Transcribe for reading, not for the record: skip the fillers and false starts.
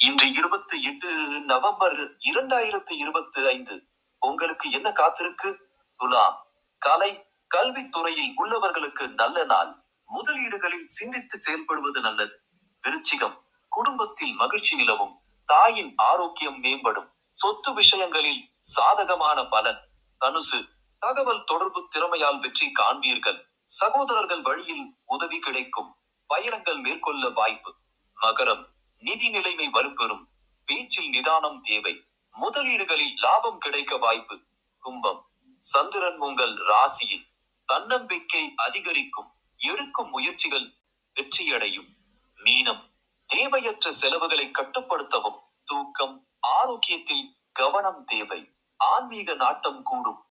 இன்று 28 நவம்பர் 2025. உங்களுக்கு என்ன காத்திருக்கு? துலாம். கலை, கல்வித்துறையில் உள்ளவர்களுக்கு நல்ல நாள். முதலீடுகளில் சிந்தித்து செயல்படுவது நல்லது. விருச்சிகம். குடும்பத்தில் மகிழ்ச்சி நிலவும். தாயின் ஆரோக்கியம் மேம்படும். சொத்து விஷயங்களில் சாதகமான பலன். தனுசு. தகவல் தொடர்பு திறமையால் வெற்றி காண்பீர்கள். சகோதரர்கள் வழியில் உதவி கிடைக்கும். பயணங்கள் மேற்கொள்ள வாய்ப்பு. மகரம். நிதி நிலைமை வலுப்பெறும். பேச்சில் நிதானம் தேவை. முதலீடுகளில் லாபம் கிடைக்க வாய்ப்பு. கும்பம். சந்திரன் உங்கள் ராசியில். தன்னம்பிக்கை அதிகரிக்கும். எடுக்கும் முயற்சிகள் வெற்றியடையும். மீனம். தேவையற்ற செலவுகளை கட்டுப்படுத்தவும். தூக்கம், ஆரோக்கியத்தில் கவனம் தேவை. ஆன்மீக நாட்டம் கூடும்.